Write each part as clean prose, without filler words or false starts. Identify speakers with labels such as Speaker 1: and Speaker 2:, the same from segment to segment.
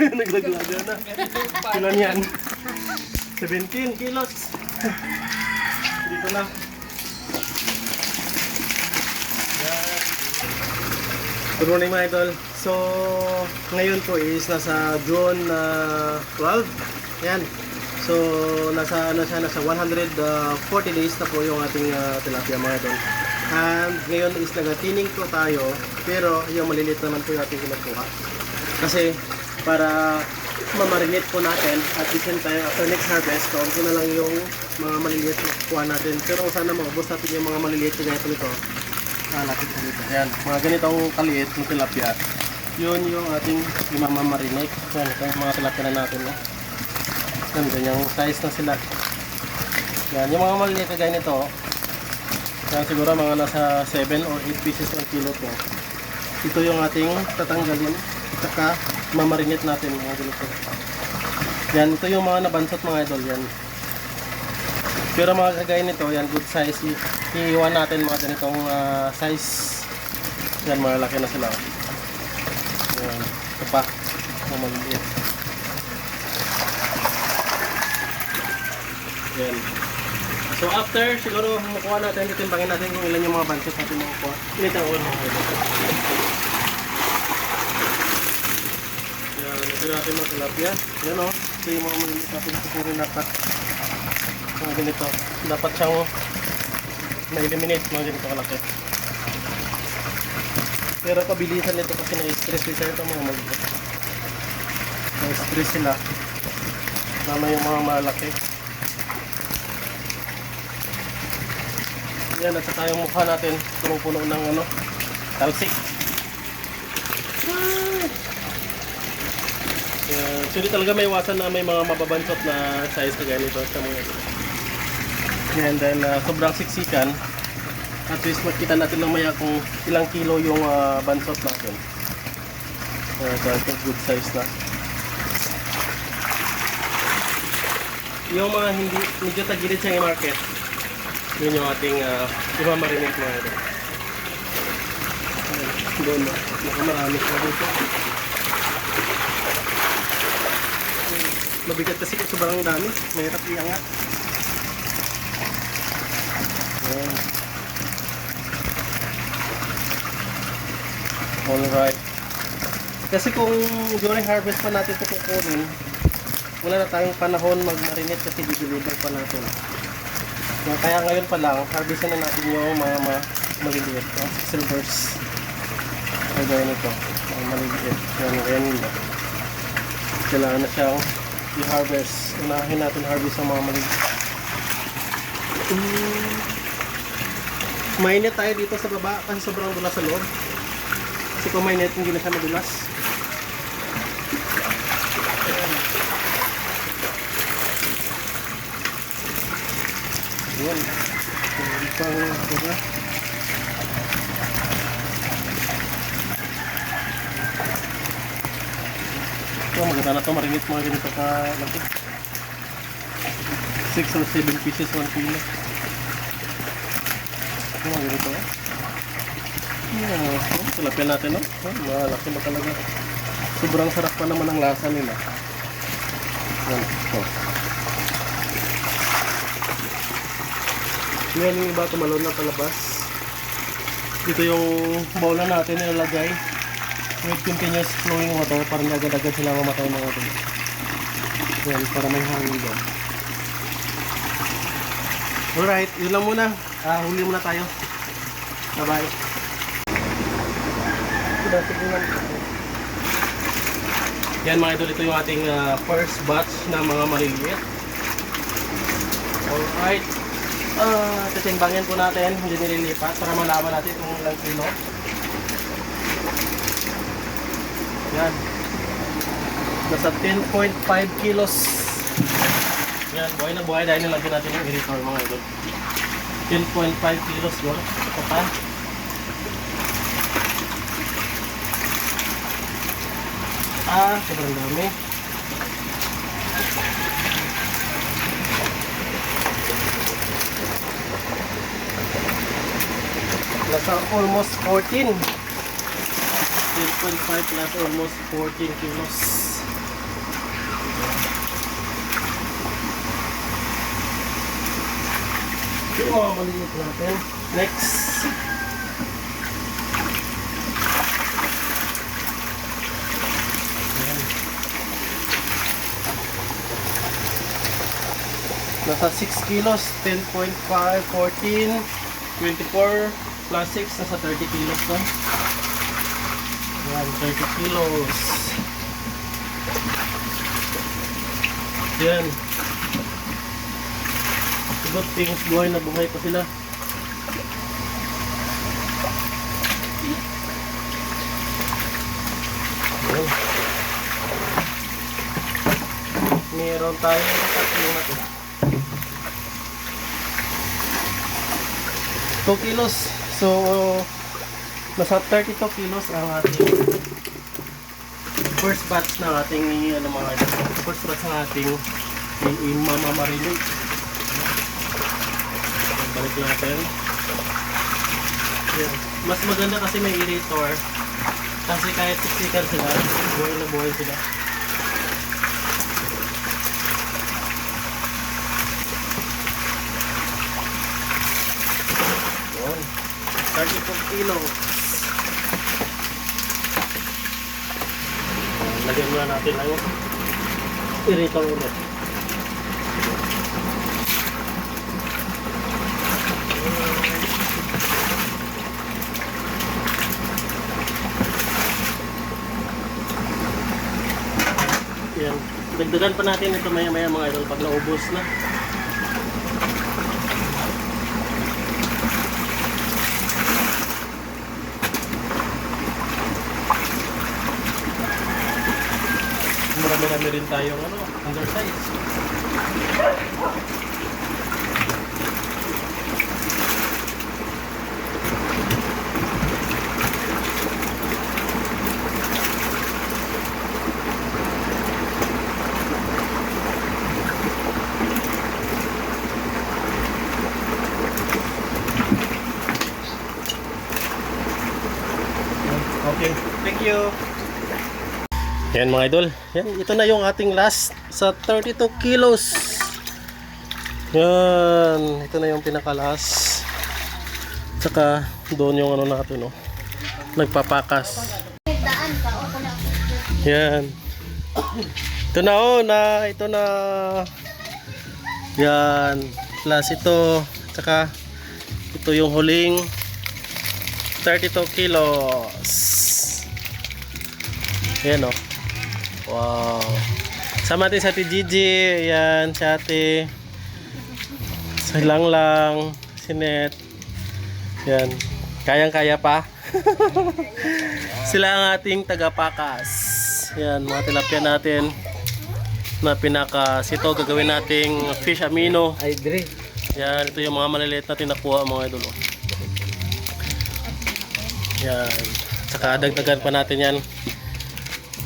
Speaker 1: Naglaglaga na. Ilan yan? 17 kilos. Dito na. Yan. Good morning mga idol. So, ngayon po is nasa June 12. Yan. So, nasa 140 days na po yung ating tilapia mga idol. And ngayon is nagatining po tayo, pero yung maliliit naman po yung ating kinukuha. Kasi para mamarinate po natin at the same time after next harvest, kaunti na lang yung mga maliliit na kuha natin. Pero sana maubos natin yung mga maliliit na ganito nito. Lapit po dito. Ayan, mga ganitong kaliit na tilapia. Yun yung ating imamamarinate. Yan, ito yung mga tilapia na natin. No? Yan, ganyang size na sila. Yan, yung mga maliliit na ganito. Yan, siguro mga nasa 7 or 8 pieces per kilo po. Ito yung ating tatanggalin. Saka mamarinate natin mga ganito. Yan, ito yung mga nabansot mga idol. Yan. Pero mga kagaya nito, yan, good size. Iiwan natin mga ganitong size. Yan, malaki na sila. Yan, ito pa. Maliliit. Yan. So after, siguro makuha natin, titimbangin natin kung ilan yung mga bansot natin makukuha. Init ang ulo. Yan, ito natin mga tilapia. Yan o, ito yung mga maliliit natin kukunin dapat. Mga ganito. Dapat siyang na-eliminate mga ganito kalaki. Pero pabilisan nito kasi na-stress nito ito mga maliliit. Na-stress sila. Lalo yung mga malaki. Yan, at saka yung mukha natin punong-puno ng talsik. So di talaga may iwasan na may mga mababansot na size na ganito sa mga ito. And then sobrang siksikan. At least makita natin lang maya kung ilang kilo yung bansot natin. So good size na. Yung mga hindi medyo tagilid siya i-market. Yun yung ating imamarinate mga ito. Doon na. Nakamarami siya dito. Mabigat kasi kung sobrang dami. Mahirap iangat. Ayan. Alright. Kasi kung during harvest pa natin ito kukunin, wala na tayong panahon mag-marinate kasi di-deliver pa natin. Kaya ngayon pa lang, harvestin na natin yung mga maliliit, silvers. Kaya nito, mga maliliit. Yan yun. Kailangan na siyang i-harvest. Unahin natin harvest ang mga maliliit. Mainit tayo dito sa baba kasi sobrang dulas sa loob. Kasi kung mainit, hindi na siya madulas. Ayan. Ito, maganda na ito. Marinit mga ganito ka laki. 6 or 7 pieces 1 kilo. Ito, mga ganito. Tilapia natin, no? Malaki na talaga. Sobrang sarap pa naman ang lasa nila. Ayan, ito. Ngayon yung iba tumalon na palabas. Dito yung bowl na natin nilalagay with continuous flowing water para hindi agad-agad sila mamatay mga ito. Yan, para may hangin doon. Alright, yun lang muna. Huli muna tayo. Bye-bye. Yan mga idol, ito yung ating first batch na mga maliliit. Alright. Titimbangin po natin, hindi nililipat para malaman natin kung ilang kilo. Yan. Nasa 10.5 kilos. Yan, buhay na buhay dahil nilagyan natin yung irritor mga idol. 10.5 kilos yun. Ito pa. Sobrang dami. Nasa almost 14. 10.5 plus almost 14 kilos. Yung mga maliit natin. Next. Ayan. Nasa 6 kilos, 10.5, 14, 24, plus 6, nasa 30 kilos na. Ayan, 30 kilos. Ayan. Good things, buhay na buhay pa sila. Ayan. Meron tayo tatlong na to. 2 kilos. So, nasa 32 kilos ang ating first batch ng ating first batch ng ating imamamarinate. Balik natin. Yan. Mas maganda kasi may aerator. Kasi kahit siksikan sila, buhay na buhay sila. Yan. 32 kilos. Lagyan muna natin ang aerator ulit. Yan. Dagdagan pa natin ito maya-maya mga idol pag naubos na. Marami-rami rin tayong undersize. Okay, thank you. Yan mga idol. Yan, ito na yung ating last sa 32 kilos. Yan, ito na yung pinaka-last. Tsaka doon yung natin, nagpapakas. Yan. Ito na ito na. Yan, plus ito. Tsaka ito yung huling 32 kilos. Yan wow. Sama natin sa Ate Gigi. Yan, si Ate. Si Langlang. Si Net. Yan. Kayang-kaya pa. Sila ang ating tagapakas. Yan, mga tilapia natin na pinakas. Ito gagawin nating fish amino. Yan, ito yung mga maliliit natin nakuha mga idol. Yan. Saka dagdagan pa natin yan.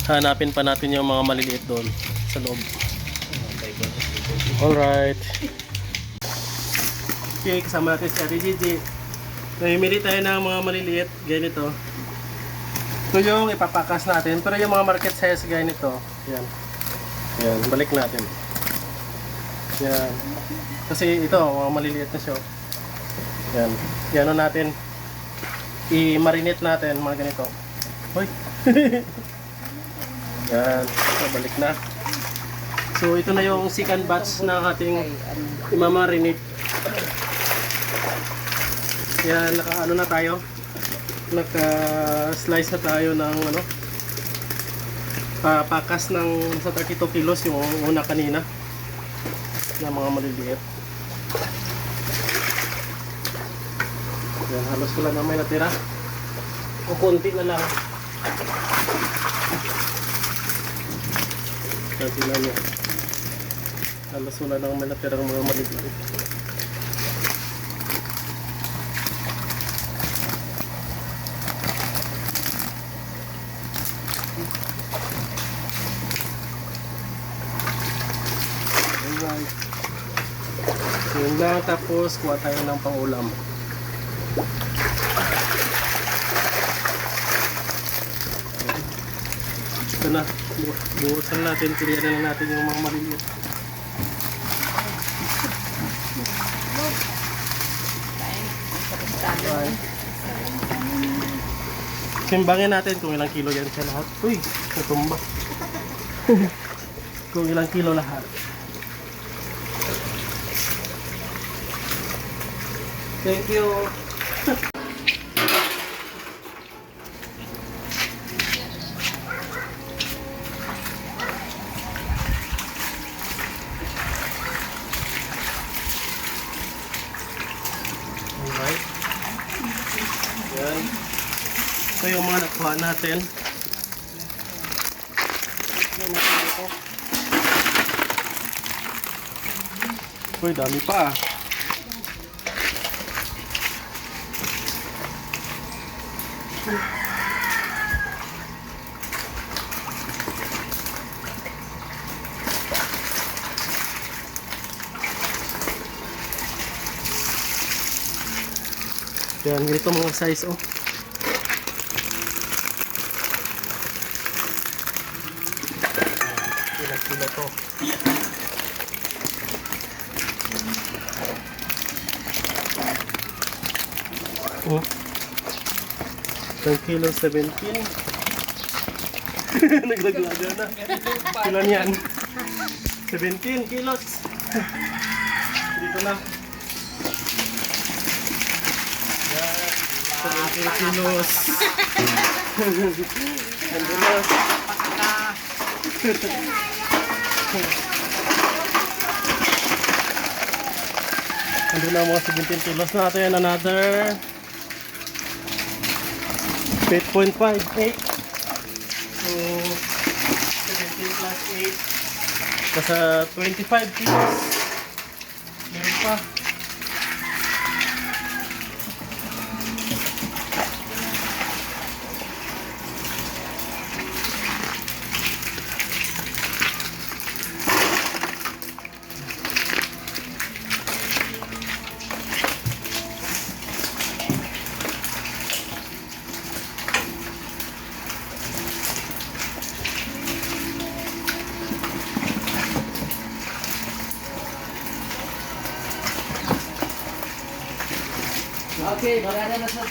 Speaker 1: Hanapin pa natin yung mga maliliit doon sa loob. Alright. Okay, kasama natin si Ate Gigi. Namimili tayo ng mga maliliit. Ganito. Ito yung ipapakas natin. Pero yung mga market size ganito. Yan. Yan. Balik natin. Yan. Kasi ito, mga maliliit na siya. Yan. Yan natin. I-marinate natin mga ganito. Hoy. Yan, so, balik na. So ito na yung second batch ng ating imamarinate. Yan, naka na tayo. Naka-slice na tayo ng pakas ng sa 32 kilos yung una kanina. Na mga maliliit. Yan, halos wala na may natira. Kukunti na lang. Tingnan nyo. Halos wala na may natirang mga maliliit. Alright. Yun lang, tapos kuha tayo ng pangulam. Ito na, buhusan natin, kiliyan na natin yung mga maliliit. Timbangin natin kung ilang kilo yan siya lahat. Uy, natumba. Kung ilang kilo lahat. Thank you. Alright. Yan. Ito yung mga nakuha natin. Yan natin ito. Uy, dami pa. Yan, ganito mga size, oh. Ilang kilo to. Oh. 1 kilo 17. Naglaglaga na. Ilan yan? 17 kilos. Dito na. Yan. 17 kilos. Andulos. Andun na mga 17 kilos natin. Another 8.58. So 17 plus 8 nasa 25 kilos. Meron pa.
Speaker 2: Okay, marana na sa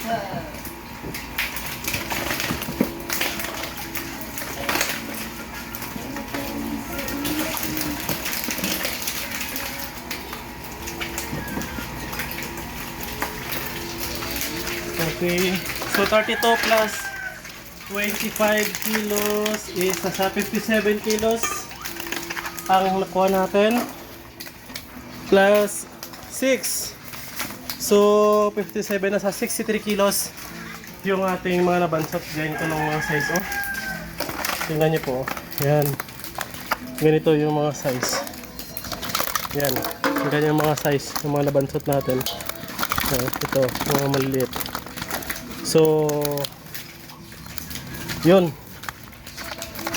Speaker 1: Okay. So 32 plus 25 kilos is nasa 57 kilos ang nakuha natin. Plus 6. So 57 nasa 63 kilos yung ating mga nabansot. Ganito ng mga size, oh. Tingnan niyo po. Yan. Ganito yung mga size. Yan. Ganyan yung mga size ng mga nabansot natin. Ito, mga maliliit. So, yun.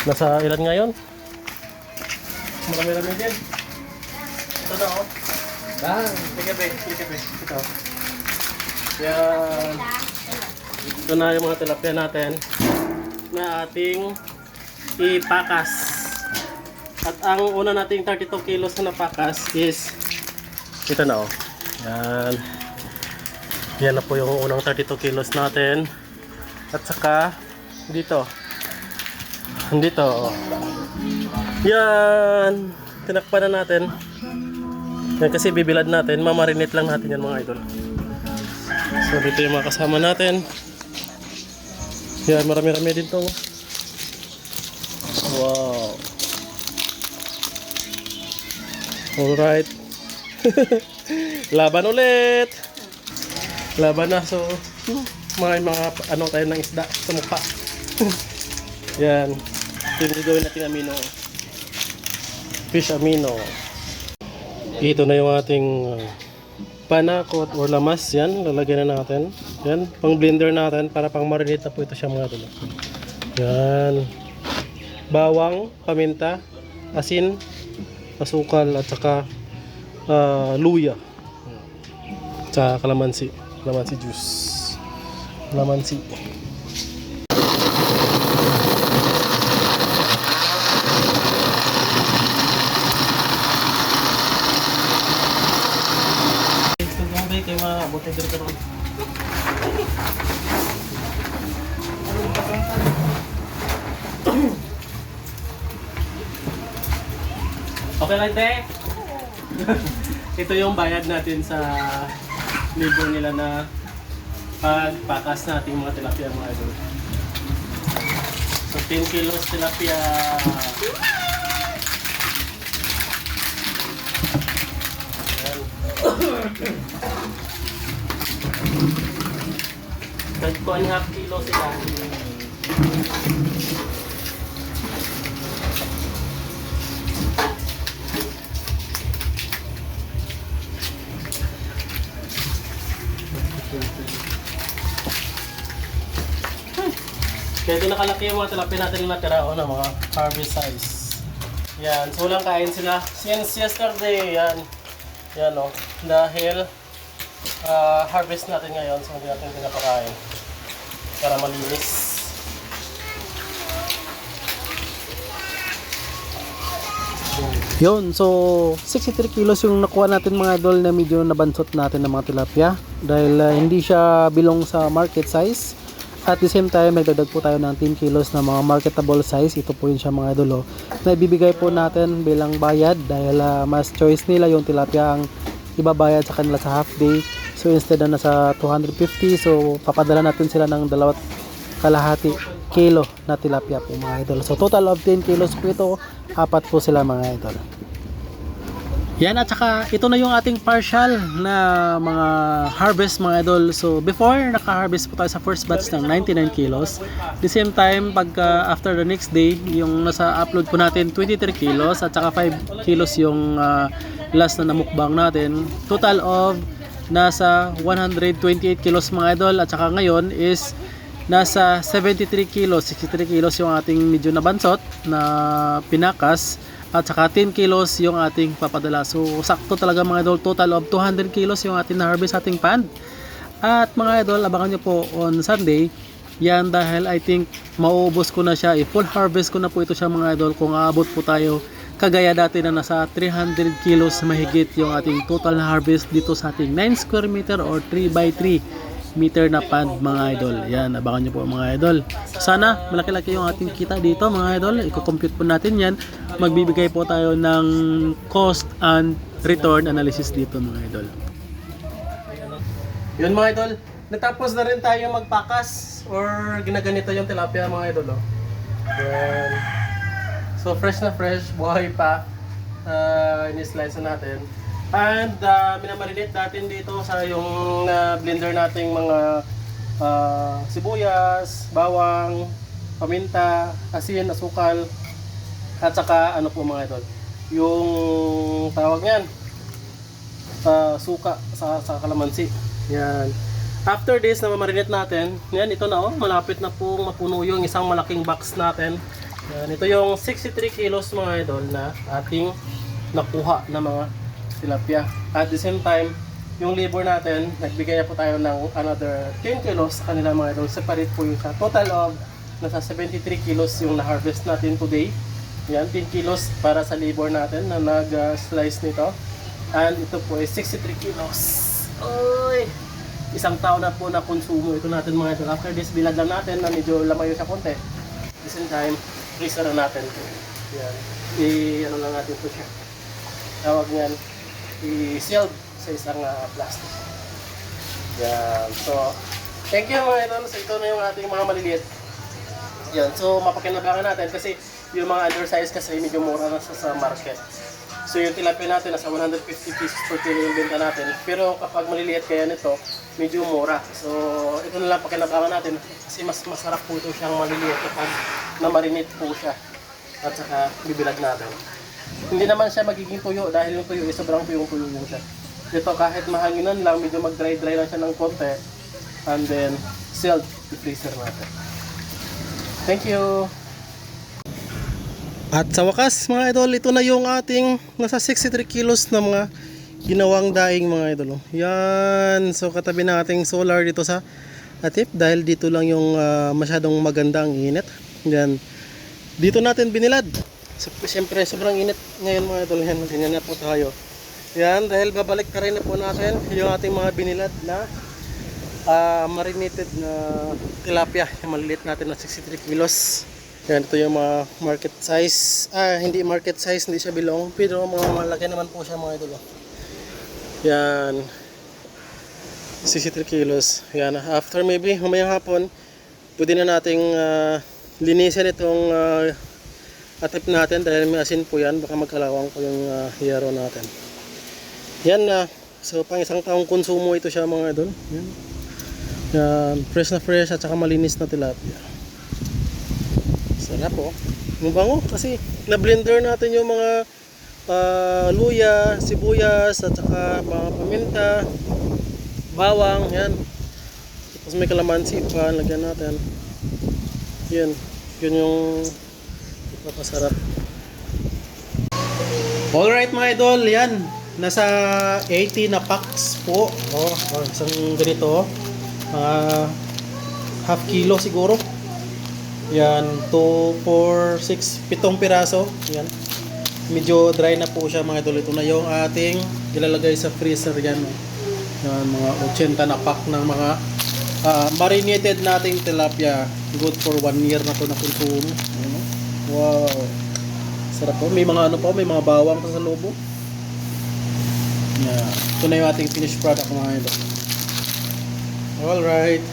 Speaker 1: Nasa ilan ngayon? Marami-rami din. Ito na, oh.
Speaker 2: bang.
Speaker 1: Ligabi. Ito. Yan. Ito na yung mga tilapia natin na ating ipakas. At ang una nating 32 kilos na napakas is ito na, oh. Yan. Yan na po yung unang 32 kilos natin. At saka dito. Dito, oh. Yan. Tinakpan na natin. Yan kasi bibilad natin. Mamarinate lang natin yan, mga idol. So dito yung mga kasama natin. Yan, marami-rami din to. Wow. Alright. Laban ulit. Laban na. So mga ano tayo ng isda sa mukha. Yan. Ito yung gawin natin amino. Fish amino. Ito na yung ating panakot or lamas. Yan, lalagyan na natin. Yan, pang blender natin para pang marinate na po ito siya, mga tulo. Yan. Bawang, paminta, asin, asukal at saka luya. Sa kalamansi. Kalamansi juice. Kalamansi. Kaya mabuti dito ron. Okay lang, te? Ito yung bayad natin sa labor nila na pagpakas natin mga tilapia mga idol. So 10 kilos tilapia. Ayan. 1.5 kilo sila. Kaya ito nakalaki yung mga tilapia natin na natira o na mga harvest size. Yan, so walang kain sila since yesterday. Yan, yan o. Dahil harvest natin ngayon, so hindi natin pinapakain para malinis.
Speaker 3: Yun, so 63 kilos yung nakuha natin mga idol na medyo nabansot natin ng mga tilapia dahil hindi siya bilong sa market size. At the same time, nagdagdag po tayo ng 10 kilos na mga marketable size. Ito po yun siya mga idol na ibibigay po natin bilang bayad dahil mas choice nila yung tilapia ang ibabayad sa kanila sa half day. So instead na nasa 250, so papadala natin sila ng 2.5 kilo na tilapia po mga idol. So total of 10 kilos po ito, 4 po sila mga idol. Yan, at saka ito na yung ating partial na mga harvest mga idol. So before naka-harvest po tayo sa first batch ng 99 kilos. The same time pag after the next day, yung nasa upload po natin 23 kilos at saka 5 kilos yung last na namukbang natin. Total of nasa 128 kilos mga idol, at saka ngayon is nasa 73 kilos, 63 kilos yung ating medyo nabansot na pinakas, at saka 10 kilos yung ating papadala. So sakto talaga mga idol, total of 200 kilos yung ating na-harvest ating pond. At mga idol, abangan nyo po on Sunday yan dahil I think mauubos ko na siya, full harvest ko na po ito siya mga idol kung aabot po tayo kagaya dati na nasa 300 kilos mahigit yung ating total na harvest dito sa ating 9 square meter or 3 by 3 meter na pond mga idol. Yan, abangan nyo po mga idol. Sana malaki-laki yung ating kita dito mga idol. I-compute po natin yan. Magbibigay po tayo ng cost and return analysis dito mga idol.
Speaker 1: Yun mga idol, natapos na rin tayo magpakas or ginaganito yung tilapia mga idol. Yan. So fresh na fresh, buhay pa. Ini-slice na natin. And minamarinate natin dito sa yung blender nating mga sibuyas, bawang, paminta, asin, asukal, at saka ano po mga idol, yung tawag niyan, suka sa kalamansi. Yan. After this na mamarinate natin, yan, ito na malapit na pong mapuno yung isang malaking box natin. Yan, ito yung 63 kilos mga idol na ating nakuha na mga tilapia. At the same time, yung labor natin, nagbigay po tayo ng another 10 kilos sa kanila mga idol. Separate po yung siya. Total of nasa 73 kilos yung na-harvest natin today. Yan, 10 kilos para sa labor natin na nag-slice nito. And ito po ay 63 kilos. Oy! Isang tao na po na konsumo ito natin mga idol. After this, bilad lang natin na medyo lamayo siya konti. At the same time, freezer na natin ito. Yan. I-ano lang natin po siya. Tawag niyan, i-sealed sa isang plastic. Yan. So, thank you mga idol. So, ito na yung ating mga maliliit. Yan. So, mapakinabangan natin kasi yung mga undersize kasi medyo mura na sa market. So, yung tilapia natin nasa 150 pesos per kilo yung benta natin. Pero kapag maliliit kaya nito, medyo mura. So, ito na lang pakinabangan natin kasi mas masarap po ito siyang maliliit kapag na-marinate po siya. At saka bibilag natin. Hindi naman siya magiging tuyo dahil yung tuyo ay sobrang tuyong-tuyo yung siya. Ito kahit mahanginan lang, medyo mag-dry-dry lang siya ng konti. And then, sealed, i-freezer natin. Thank you! At sa wakas mga idol, ito na yung ating nasa 63 kilos na mga ginawang daing mga idol. Yan, so katabi na ating solar dito sa atip dahil dito lang yung masyadong maganda ang init. Yan, dito natin binilad. So, siyempre sobrang init ngayon mga idol. Yan, ganyan na po tayo. Yan, dahil babalik ka rin na po natin yung ating mga binilad na marinated na tilapia. Yung maliliit natin na 63 kilos. Yan, ito yung mga market size. Hindi market size, hindi siya bilong. Pero mga malaki naman po siya mga idol. Yan. 63 kilos. Yan. After maybe, mamayang hapon, pwede na nating linisin itong atip natin dahil may asin po yan. Baka magkalawang po yung hiyaro natin. Yan na. So, pang isang taong konsumo ito siya mga idol. Yan. Yan. Fresh na fresh at saka malinis na tilapia. Sarap po. Mabango kasi na-blender natin yung mga luya, sibuyas at saka mga paminta, bawang, yan. Tapos may kalamansi pa, lagyan natin. Yan. Yun yung ipapasarap. Alright mga idol, yan. Nasa 80 na packs po. Isang ganito. Half kilo siguro. Yan, 2, 4, 6, 7 piraso. Yan. Medyo dry na po siya mga idol. Ito na yung ating ilalagay sa freezer yan. Yan, mga 80 na pack ng mga marinated nating tilapia. Good for 1 year na to na konsumo. Wow. Sarap po. May mga ano po, may mga bawang pa sa lobo. Yan. Ito na yung ating finished product mga idol. Alright.